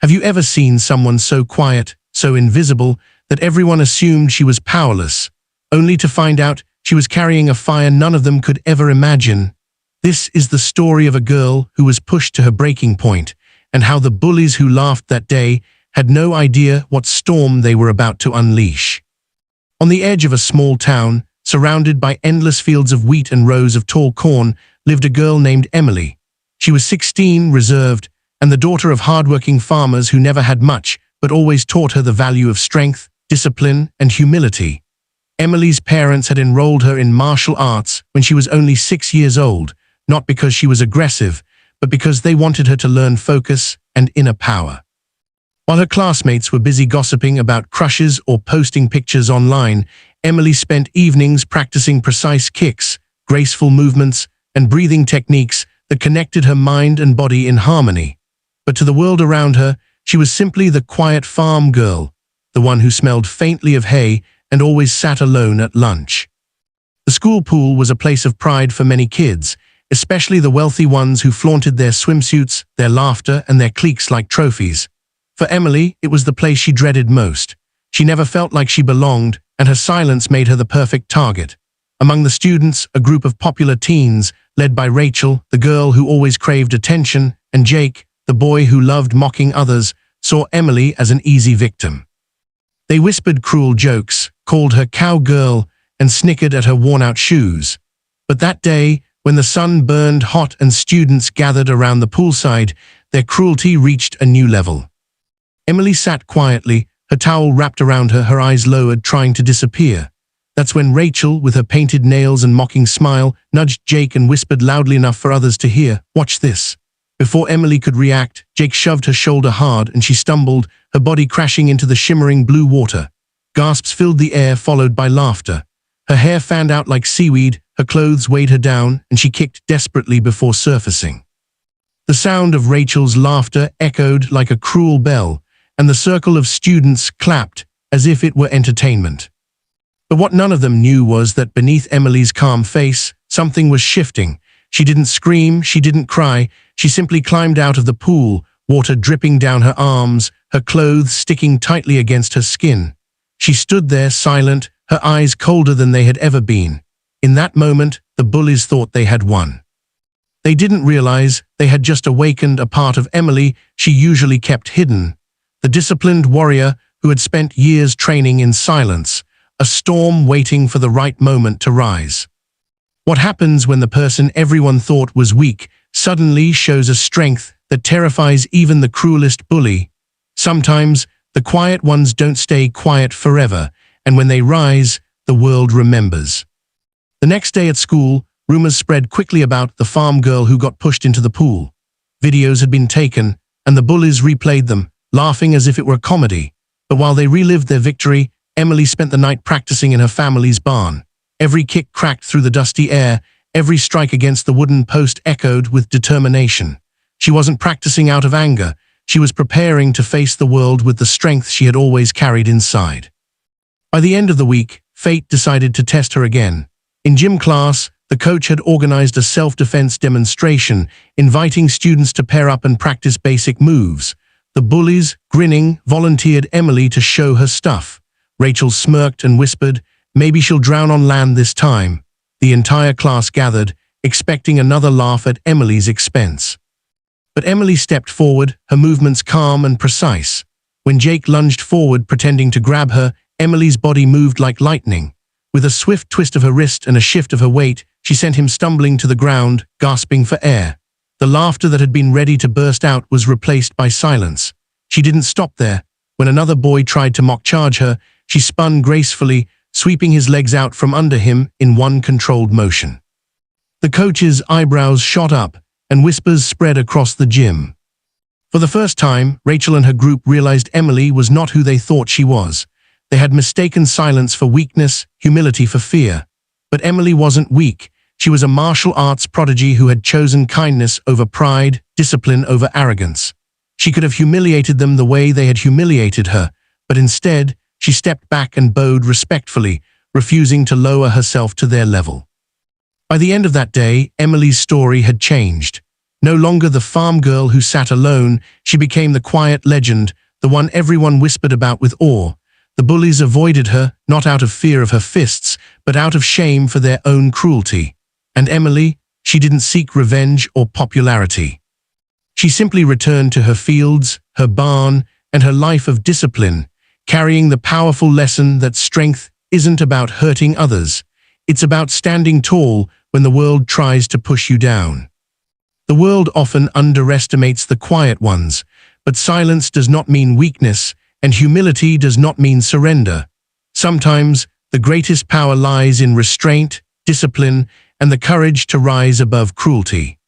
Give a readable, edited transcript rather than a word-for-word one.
Have you ever seen someone so quiet, so invisible, that everyone assumed she was powerless, only to find out she was carrying a fire none of them could ever imagine? This is the story of a girl who was pushed to her breaking point, and how the bullies who laughed that day had no idea what storm they were about to unleash. On the edge of a small town, surrounded by endless fields of wheat and rows of tall corn, lived a girl named Emily. She was 16, reserved, and the daughter of hardworking farmers who never had much, but always taught her the value of strength, discipline, and humility. Emily's parents had enrolled her in martial arts when she was only 6 years old, not because she was aggressive, but because they wanted her to learn focus and inner power. While her classmates were busy gossiping about crushes or posting pictures online, Emily spent evenings practicing precise kicks, graceful movements, and breathing techniques that connected her mind and body in harmony. But to the world around her, she was simply the quiet farm girl, the one who smelled faintly of hay and always sat alone at lunch. The school pool was a place of pride for many kids, especially the wealthy ones who flaunted their swimsuits, their laughter, and their cliques like trophies. For Emily, it was the place she dreaded most. She never felt like she belonged, and her silence made her the perfect target. Among the students, a group of popular teens, led by Rachel, the girl who always craved attention, and Jake, the boy who loved mocking others, saw Emily as an easy victim. They whispered cruel jokes, called her cowgirl, and snickered at her worn-out shoes. But that day, when the sun burned hot and students gathered around the poolside, their cruelty reached a new level. Emily sat quietly, her towel wrapped around her, her eyes lowered, trying to disappear. That's when Rachel, with her painted nails and mocking smile, nudged Jake and whispered loudly enough for others to hear, "Watch this." Before Emily could react, Jake shoved her shoulder hard and she stumbled, her body crashing into the shimmering blue water. Gasps filled the air, followed by laughter. Her hair fanned out like seaweed, her clothes weighed her down, and she kicked desperately before surfacing. The sound of Rachel's laughter echoed like a cruel bell, and the circle of students clapped as if it were entertainment. But what none of them knew was that beneath Emily's calm face, something was shifting. She didn't scream, she didn't cry, she simply climbed out of the pool, water dripping down her arms, her clothes sticking tightly against her skin. She stood there silent, her eyes colder than they had ever been. In that moment, the bullies thought they had won. They didn't realize they had just awakened a part of Emily she usually kept hidden. The disciplined warrior who had spent years training in silence, a storm waiting for the right moment to rise. What happens when the person everyone thought was weak suddenly shows a strength that terrifies even the cruelest bully? Sometimes, the quiet ones don't stay quiet forever, and when they rise, the world remembers. The next day at school, rumors spread quickly about the farm girl who got pushed into the pool. Videos had been taken, and the bullies replayed them, laughing as if it were a comedy. But while they relived their victory, Emily spent the night practicing in her family's barn. Every kick cracked through the dusty air, every strike against the wooden post echoed with determination. She wasn't practicing out of anger, she was preparing to face the world with the strength she had always carried inside. By the end of the week, fate decided to test her again. In gym class, the coach had organized a self-defense demonstration, inviting students to pair up and practice basic moves. The bullies, grinning, volunteered Emily to show her stuff. Rachel smirked and whispered, "Maybe she'll drown on land this time." The entire class gathered, expecting another laugh at Emily's expense. But Emily stepped forward, her movements calm and precise. When Jake lunged forward, pretending to grab her, Emily's body moved like lightning. With a swift twist of her wrist and a shift of her weight, she sent him stumbling to the ground, gasping for air. The laughter that had been ready to burst out was replaced by silence. She didn't stop there. When another boy tried to mock charge her, she spun gracefully, sweeping his legs out from under him in one controlled motion. The coach's eyebrows shot up, and whispers spread across the gym. For the first time, Rachel and her group realized Emily was not who they thought she was. They had mistaken silence for weakness, humility for fear. But Emily wasn't weak. She was a martial arts prodigy who had chosen kindness over pride, discipline over arrogance. She could have humiliated them the way they had humiliated her, but instead, she stepped back and bowed respectfully, refusing to lower herself to their level. By the end of that day, Emily's story had changed. No longer the farm girl who sat alone, she became the quiet legend, the one everyone whispered about with awe. The bullies avoided her, not out of fear of her fists, but out of shame for their own cruelty. And Emily, she didn't seek revenge or popularity. She simply returned to her fields, her barn, and her life of discipline, carrying the powerful lesson that strength isn't about hurting others. It's about standing tall when the world tries to push you down. The world often underestimates the quiet ones, but silence does not mean weakness, and humility does not mean surrender. Sometimes, the greatest power lies in restraint, discipline, and the courage to rise above cruelty.